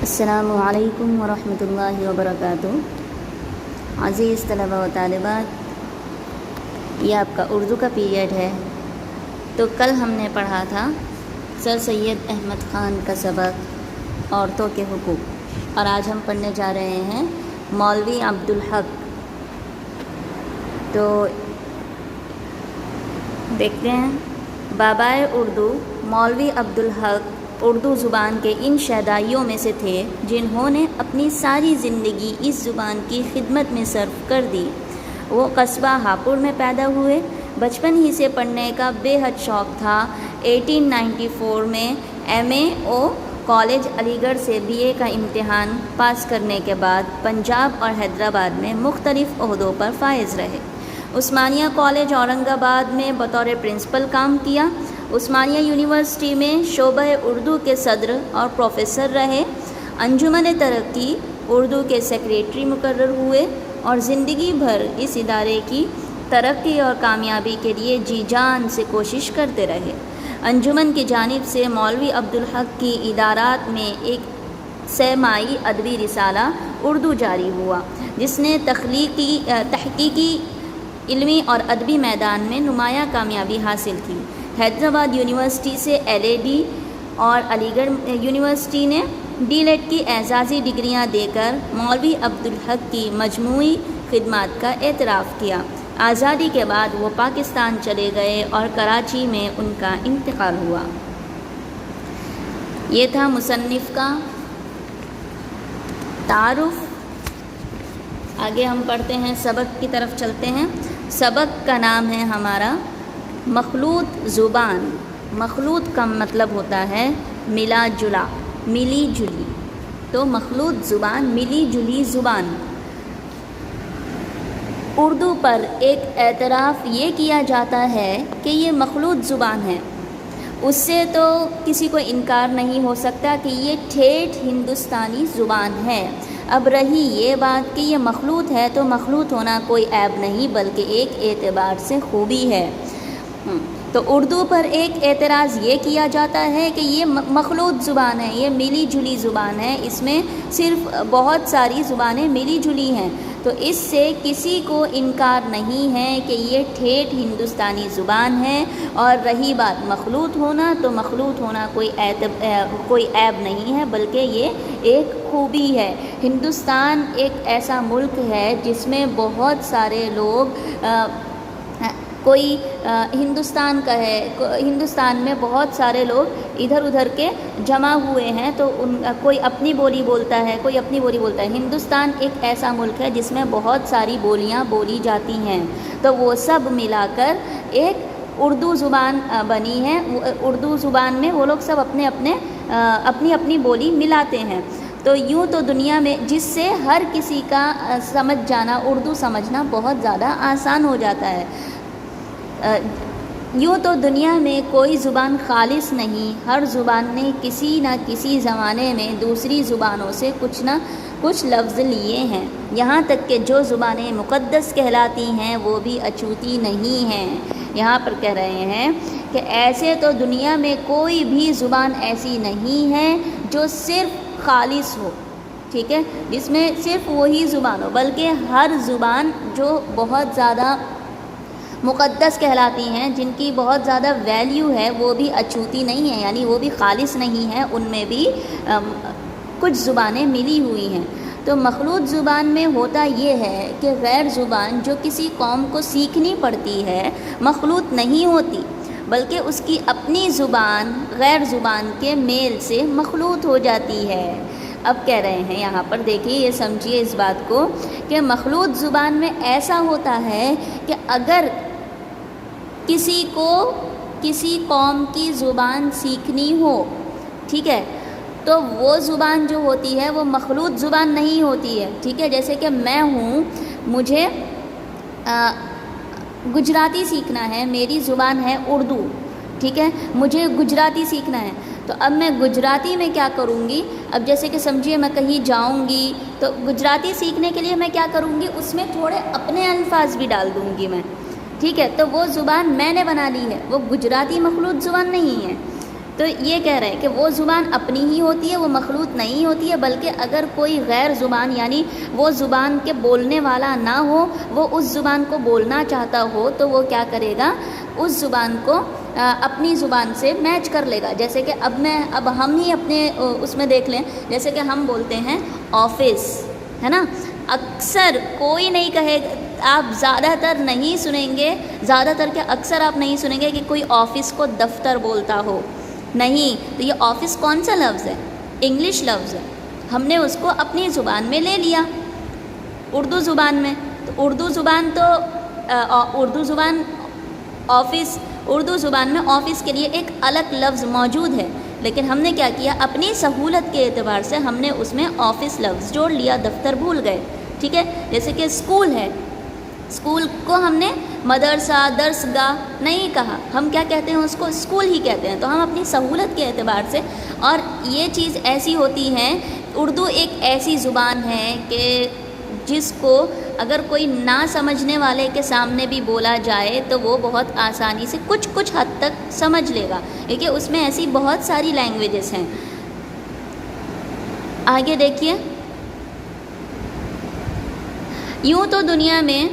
السلام علیکم ورحمۃ اللہ وبرکاتہ۔ عزیز طلباء و طالبات، یہ آپ کا اردو کا پیریڈ ہے۔ تو کل ہم نے پڑھا تھا سر سید احمد خان کا سبق عورتوں کے حقوق، اور آج ہم پڑھنے جا رہے ہیں مولوی عبدالحق۔ تو دیکھتے ہیں، بابائے اردو مولوی عبدالحق اردو زبان کے ان شہدائیوں میں سے تھے جنہوں نے اپنی ساری زندگی اس زبان کی خدمت میں صرف کر دی۔ وہ قصبہ ہاپوڑ میں پیدا ہوئے۔ بچپن ہی سے پڑھنے کا بے حد شوق تھا۔ 1894 میں MAO کالج علی گڑھ سے BA کا امتحان پاس کرنے کے بعد پنجاب اور حیدرآباد میں مختلف عہدوں پر فائز رہے۔ عثمانیہ کالج اورنگ آباد میں بطور پرنسپل کام کیا۔ عثمانیہ یونیورسٹی میں شعبہ اردو کے صدر اور پروفیسر رہے۔ انجمن ترقی اردو کے سیکریٹری مقرر ہوئے اور زندگی بھر اس ادارے کی ترقی اور کامیابی کے لیے جی جان سے کوشش کرتے رہے۔ انجمن کی جانب سے مولوی عبدالحق کی ادارات میں ایک سہ-ماہی ادبی رسالہ اردو جاری ہوا، جس نے تحقیقی، علمی اور ادبی میدان میں نمایاں کامیابی حاصل کی۔ حیدرآباد یونیورسٹی سے LLD اور علی گڑھ یونیورسٹی نے DLED کی اعزازی ڈگریاں دے کر مولوی عبدالحق کی مجموعی خدمات کا اعتراف کیا۔ آزادی کے بعد وہ پاکستان چلے گئے اور کراچی میں ان کا انتقال ہوا۔ یہ تھا مصنف کا تعارف۔ آگے ہم پڑھتے ہیں، سبق کی طرف چلتے ہیں۔ سبق کا نام ہے ہمارا مخلوط زبان۔ مخلوط کا مطلب ہوتا ہے ملا جلا، ملی جلی۔ تو مخلوط زبان، ملی جلی زبان۔ اردو پر ایک اعتراف یہ کیا جاتا ہے کہ یہ مخلوط زبان ہے، اس سے تو کسی کو انکار نہیں ہو سکتا کہ یہ ٹھیٹھ ہندوستانی زبان ہے۔ اب رہی یہ بات کہ یہ مخلوط ہے، تو مخلوط ہونا کوئی عیب نہیں بلکہ ایک اعتبار سے خوبی ہے۔ تو اردو پر ایک اعتراض یہ کیا جاتا ہے کہ یہ مخلوط زبان ہے، یہ ملی جلی زبان ہے، اس میں صرف بہت ساری زبانیں ملی جلی ہیں، تو اس سے کسی کو انکار نہیں ہے کہ یہ ٹھیٹھ ہندوستانی زبان ہے۔ اور رہی بات مخلوط ہونا، تو مخلوط ہونا کوئی عیب نہیں ہے بلکہ یہ ایک خوبی ہے۔ ہندوستان ایک ایسا ملک ہے جس میں بہت سارے لوگ کوئی ہندوستان کا ہے، ہندوستان میں بہت سارے لوگ ادھر ادھر کے جمع ہوئے ہیں، تو کوئی اپنی بولی بولتا ہے، کوئی اپنی بولی بولتا ہے۔ ہندوستان ایک ایسا ملک ہے جس میں بہت ساری بولیاں بولی جاتی ہیں، تو وہ سب ملا کر ایک اردو زبان بنی ہے۔ اردو زبان میں وہ لوگ سب اپنی بولی ملاتے ہیں۔ تو یوں تو دنیا میں جس سے ہر کسی کا سمجھ جانا، اردو سمجھنا بہت زیادہ آسان ہو جاتا ہے۔ یوں تو دنیا میں کوئی زبان خالص نہیں، ہر زبان نے کسی نہ کسی زمانے میں دوسری زبانوں سے کچھ نہ کچھ لفظ لیے ہیں، یہاں تک کہ جو زبانیں مقدس کہلاتی ہیں وہ بھی اچھوتی نہیں ہیں۔ یہاں پر کہہ رہے ہیں کہ ایسے تو دنیا میں کوئی بھی زبان ایسی نہیں ہے جو صرف خالص ہو، ٹھیک ہے، جس میں صرف وہی زبان ہو، بلکہ ہر زبان جو بہت زیادہ مقدس کہلاتی ہیں، جن کی بہت زیادہ ویلیو ہے، وہ بھی اچھوتی نہیں ہیں، یعنی وہ بھی خالص نہیں ہیں، ان میں بھی کچھ زبانیں ملی ہوئی ہیں۔ تو مخلوط زبان میں ہوتا یہ ہے کہ غیر زبان جو کسی قوم کو سیکھنی پڑتی ہے مخلوط نہیں ہوتی، بلکہ اس کی اپنی زبان غیر زبان کے میل سے مخلوط ہو جاتی ہے۔ اب کہہ رہے ہیں یہاں پر، دیکھیے، یہ سمجھیے اس بات کو کہ مخلوط زبان میں ایسا ہوتا ہے کہ اگر کسی کو کسی قوم کی زبان سیکھنی ہو، ٹھیک ہے، تو وہ زبان جو ہوتی ہے وہ مخلوط زبان نہیں ہوتی ہے، ٹھیک ہے۔ جیسے کہ میں ہوں، مجھے گجراتی سیکھنا ہے، میری زبان ہے اردو، ٹھیک ہے، مجھے گجراتی سیکھنا ہے، تو اب میں گجراتی میں کیا کروں گی؟ اب جیسے کہ سمجھیے میں کہیں جاؤں گی تو گجراتی سیکھنے کے لیے میں کیا کروں گی؟ اس میں تھوڑے اپنے الفاظ بھی ڈال دوں گی میں، ٹھیک ہے، تو وہ زبان میں نے بنا لی ہے، وہ گجراتی مخلوط زبان نہیں ہے۔ تو یہ کہہ رہے ہیں کہ وہ زبان اپنی ہی ہوتی ہے، وہ مخلوط نہیں ہوتی ہے، بلکہ اگر کوئی غیر زبان یعنی وہ زبان کے بولنے والا نہ ہو، وہ اس زبان کو بولنا چاہتا ہو تو وہ کیا کرے گا، اس زبان کو اپنی زبان سے میچ کر لے گا. جیسے کہ اب ہم ہی اپنے اس میں دیکھ لیں، جیسے کہ ہم بولتے ہیں آفس، ہے نا. اکثر کوئی نہیں کہے گا، آپ زیادہ تر نہیں سنیں گے، زیادہ تر کیا اکثر آپ نہیں سنیں گے کہ کوئی آفس کو دفتر بولتا ہو. نہیں، تو یہ آفس کون سا لفظ ہے؟ انگلش لفظ ہے. ہم نے اس کو اپنی زبان میں لے لیا، اردو زبان میں. تو اردو زبان آفس، اردو زبان میں آفس کے لیے ایک الگ لفظ موجود ہے، لیکن ہم نے کیا کیا، اپنی سہولت کے اعتبار سے ہم نے اس میں آفس لفظ جوڑ لیا، دفتر بھول گئے. ٹھیک ہے. جیسے کہ اسکول ہے، اسکول کو ہم نے مدرسہ، درس گاہ نہیں کہا، ہم کیا کہتے ہیں اس کو، اسکول ہی کہتے ہیں. تو ہم اپنی سہولت کے اعتبار سے، اور یہ چیز ایسی ہوتی ہے، اردو ایک ایسی زبان ہے کہ جس کو اگر کوئی نہ سمجھنے والے کے سامنے بھی بولا جائے تو وہ بہت آسانی سے کچھ حد تک سمجھ لے گا، کیونکہ اس میں ایسی بہت ساری لینگویجز ہیں. آگے دیکھیے. یوں تو دنیا میں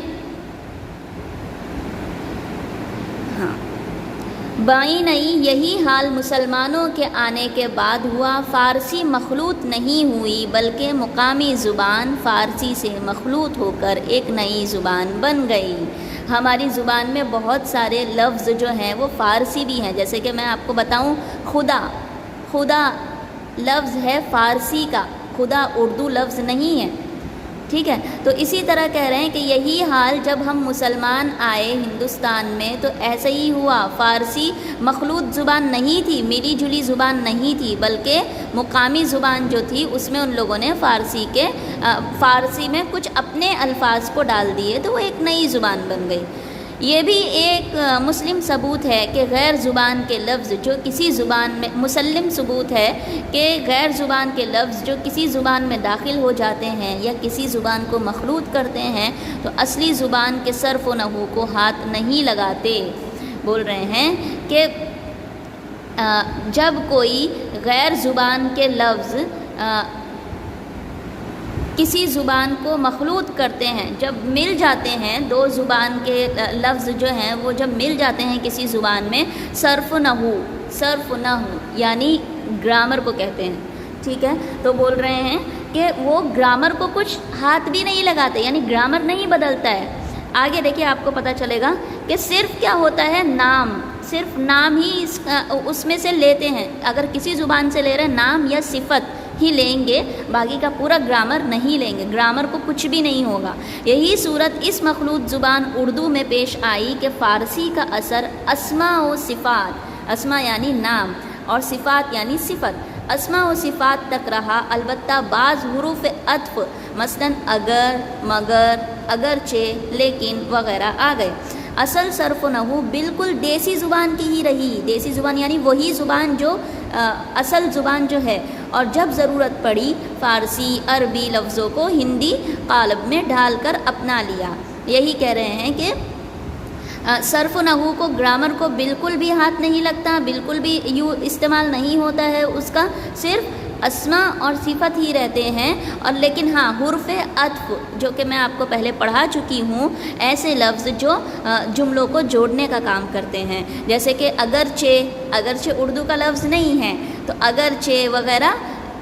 بائیں نہیں، یہی حال مسلمانوں کے آنے کے بعد ہوا. فارسی مخلوط نہیں ہوئی، بلکہ مقامی زبان فارسی سے مخلوط ہو کر ایک نئی زبان بن گئی. ہماری زبان میں بہت سارے لفظ جو ہیں وہ فارسی بھی ہیں. جیسے کہ میں آپ کو بتاؤں، خدا لفظ ہے فارسی کا، خدا اردو لفظ نہیں ہے. ٹھیک ہے. تو اسی طرح کہہ رہے ہیں کہ یہی حال جب ہم مسلمان آئے ہندوستان میں تو ایسا ہی ہوا. فارسی مخلوط زبان نہیں تھی، ملی جلی زبان نہیں تھی، بلکہ مقامی زبان جو تھی اس میں ان لوگوں نے فارسی میں کچھ اپنے الفاظ کو ڈال دیے تو وہ ایک نئی زبان بن گئی. یہ بھی ایک مسلم ثبوت ہے کہ غیر زبان کے لفظ جو کسی زبان میں، مسلم ثبوت ہے کہ غیر زبان کے لفظ جو کسی زبان میں داخل ہو جاتے ہیں یا کسی زبان کو مخلوط کرتے ہیں تو اصلی زبان کے صرف و نحو کو ہاتھ نہیں لگاتے. بول رہے ہیں کہ جب کوئی غیر زبان کے لفظ کسی زبان کو مخلوط کرتے ہیں، جب مل جاتے ہیں دو زبان کے لفظ جو ہیں وہ جب مل جاتے ہیں کسی زبان میں، صرف نحو یعنی گرامر کو کہتے ہیں. ٹھیک ہے. تو بول رہے ہیں کہ وہ گرامر کو کچھ ہاتھ بھی نہیں لگاتے، یعنی گرامر نہیں بدلتا ہے. آگے دیکھیے آپ کو پتہ چلے گا کہ صرف کیا ہوتا ہے، نام، صرف نام ہی اس میں سے لیتے ہیں. اگر کسی زبان سے لے رہے ہیں نام یا صفت ہی لیں گے، باقی کا پورا گرامر نہیں لیں گے، گرامر کو کچھ بھی نہیں ہوگا. یہی صورت اس مخلوط زبان اردو میں پیش آئی کہ فارسی کا اثر اسماء و صفات، اسماء یعنی نام اور صفات یعنی صفت، اسماء و صفات تک رہا. البتہ بعض حروف عطف مثلا اگر، مگر، اگرچہ، لیکن وغیرہ آ گئے. اصل صرف و نحو بالکل دیسی زبان کی ہی رہی. دیسی زبان یعنی وہی زبان جو اصل زبان جو ہے، اور جب ضرورت پڑی فارسی عربی لفظوں کو ہندی قالب میں ڈھال کر اپنا لیا. یہی کہہ رہے ہیں کہ صرف و نحو کو، گرامر کو بالکل بھی ہاتھ نہیں لگتا، بالکل بھی یوں استعمال نہیں ہوتا ہے اس کا، صرف اسماء اور صفت ہی رہتے ہیں. اور لیکن ہاں حرف عطف جو کہ میں آپ کو پہلے پڑھا چکی ہوں، ایسے لفظ جو جملوں کو جوڑنے کا کام کرتے ہیں، جیسے کہ اگرچہ اردو کا لفظ نہیں ہے تو اگرچہ وغیرہ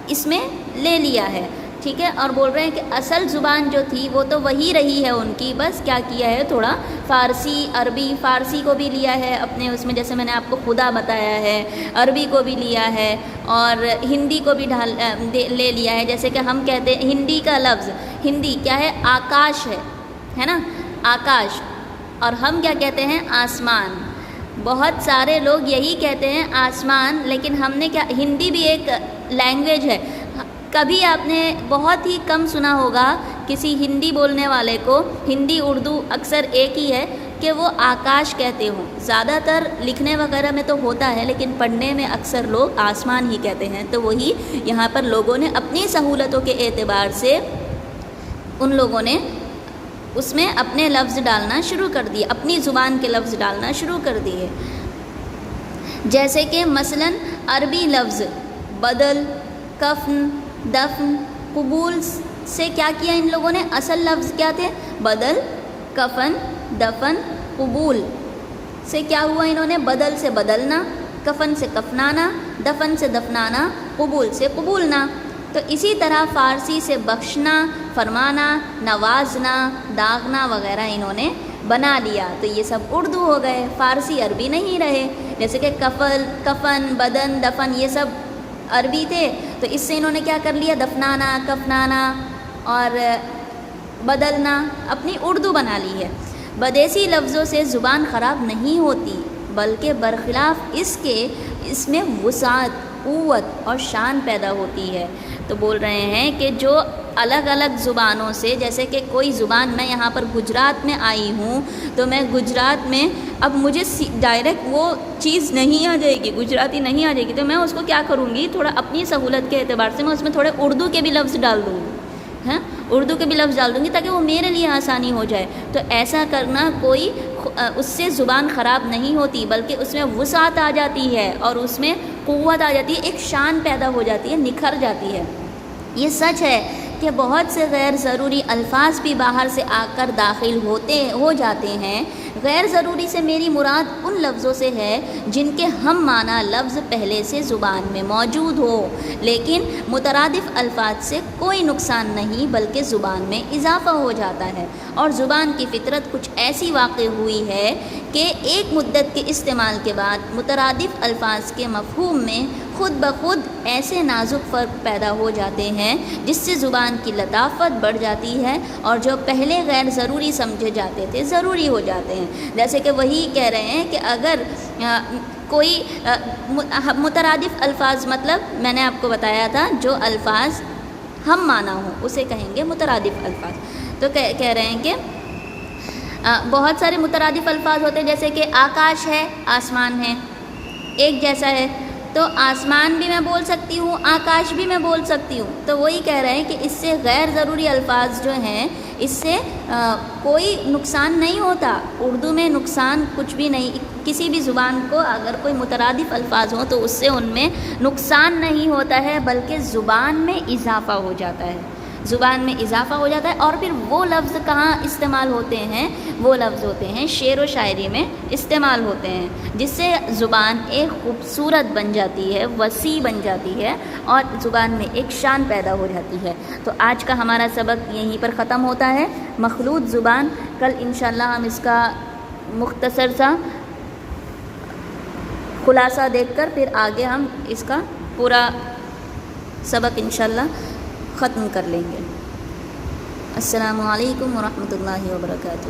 اس میں لے لیا ہے. ٹھیک ہے. اور بول رہے ہیں کہ اصل زبان جو تھی وہ تو وہی رہی ہے ان کی، بس کیا کیا ہے، تھوڑا فارسی عربی، فارسی کو بھی لیا ہے اپنے اس میں، جیسے میں نے آپ کو خدا بتایا ہے، عربی کو بھی لیا ہے اور ہندی کو بھی لے لیا ہے. جیسے کہ ہم کہتے ہیں ہندی کا لفظ، ہندی کیا ہے، آکاش ہے نا، آکاش، اور ہم کیا کہتے ہیں، آسمان. بہت سارے لوگ یہی کہتے ہیں آسمان، لیکن ہم نے کیا، ہندی بھی ایک لینگویج ہے. کبھی آپ نے بہت ہی کم سنا ہوگا کسی ہندی بولنے والے کو، ہندی اردو اکثر ایک ہی ہے، کہ وہ آکاش کہتے ہوں. زیادہ تر لکھنے وغیرہ میں تو ہوتا ہے، لیکن پڑھنے میں اکثر لوگ آسمان ہی کہتے ہیں. تو وہی یہاں پر لوگوں نے اپنی سہولتوں کے اعتبار سے ان لوگوں نے اس میں اپنے لفظ ڈالنا شروع کر دیے، اپنی زبان کے لفظ ڈالنا شروع کر دیے. جیسے کہ مثلا عربی لفظ بدل، کفن، دفن، قبول سے کیا کیا ان لوگوں نے؟ اصل لفظ کیا تھے؟ بدل، کفن، دفن، قبول سے کیا ہوا؟ انہوں نے بدل سے بدلنا، کفن سے کفنانا، دفن سے دفنانا، قبول سے قبولنا۔ تو اسی طرح فارسی سے بخشنا، فرمانا، نوازنا، داغنا وغیرہ انہوں نے بنا لیا، تو یہ سب اردو ہو گئے، فارسی عربی نہیں رہے۔ جیسے کہ کفن، بدن، دفن یہ سب عربی تھے، تو اس سے انہوں نے کیا کر لیا؟ دفنانا، کفنانا اور بدلنا اپنی اردو بنا لی ہے۔ بدیسی لفظوں سے زبان خراب نہیں ہوتی، بلکہ برخلاف اس کے اس میں وسعت، قوت اور شان پیدا ہوتی ہے۔ تو بول رہے ہیں کہ جو الگ الگ زبانوں سے، جیسے کہ کوئی زبان، میں یہاں پر گجرات میں آئی ہوں تو میں گجرات میں اب مجھے ڈائریکٹ وہ چیز نہیں آ جائے گی، گجراتی نہیں آ جائے گی، تو میں اس کو کیا کروں گی؟ تھوڑا اپنی سہولت کے اعتبار سے میں اس میں تھوڑے اردو کے بھی لفظ ڈال دوں گی، ہاں اردو کے بھی لفظ ڈال دوں گی تاکہ وہ میرے لیے آسانی ہو جائے۔ تو ایسا کرنا کوئی اس سے زبان خراب نہیں ہوتی، بلکہ اس میں وسعت آ جاتی ہے اور اس میں قوت آ جاتی ہے، ایک شان پیدا ہو جاتی ہے، نکھر جاتی ہے۔ یہ سچ ہے کہ بہت سے غیر ضروری الفاظ بھی باہر سے آ کر داخل ہو جاتے ہیں۔ غیر ضروری سے میری مراد ان لفظوں سے ہے جن کے ہم معنی لفظ پہلے سے زبان میں موجود ہو، لیکن مترادف الفاظ سے کوئی نقصان نہیں بلکہ زبان میں اضافہ ہو جاتا ہے۔ اور زبان کی فطرت کچھ ایسی واقع ہوئی ہے کہ ایک مدت کے استعمال کے بعد مترادف الفاظ کے مفہوم میں خود بخود ایسے نازک فرق پیدا ہو جاتے ہیں جس سے زبان کی لطافت بڑھ جاتی ہے، اور جو پہلے غیر ضروری سمجھے جاتے تھے ضروری ہو جاتے ہیں۔ جیسے کہ وہی کہہ رہے ہیں کہ اگر کوئی مترادف الفاظ، مطلب میں نے آپ کو بتایا تھا جو الفاظ ہم معنی ہوں اسے کہیں گے مترادف الفاظ۔ تو کہہ رہے ہیں کہ بہت سارے مترادف الفاظ ہوتے ہیں، جیسے کہ آکاش ہے، آسمان ہے، ایک جیسا ہے، تو آسمان بھی میں بول سکتی ہوں، آکاش بھی میں بول سکتی ہوں۔ تو وہی کہہ رہے ہیں کہ اس سے غیر ضروری الفاظ جو ہیں اس سے کوئی نقصان نہیں ہوتا، اردو میں نقصان کچھ بھی نہیں، کسی بھی زبان کو اگر کوئی مترادف الفاظ ہوں تو اس سے ان میں نقصان نہیں ہوتا ہے بلکہ زبان میں اضافہ ہو جاتا ہے، زبان میں اضافہ ہو جاتا ہے۔ اور پھر وہ لفظ کہاں استعمال ہوتے ہیں؟ وہ لفظ ہوتے ہیں شعر و شاعری میں استعمال ہوتے ہیں، جس سے زبان ایک خوبصورت بن جاتی ہے، وسیع بن جاتی ہے اور زبان میں ایک شان پیدا ہو جاتی ہے۔ تو آج کا ہمارا سبق یہیں پر ختم ہوتا ہے، مخلوط زبان۔ کل انشاءاللہ ہم اس کا مختصر سا خلاصہ دیکھ کر پھر آگے ہم اس کا پورا سبق انشاءاللہ ختم کر لیں گے۔ السلام علیکم ورحمۃ اللہ وبرکاتہ۔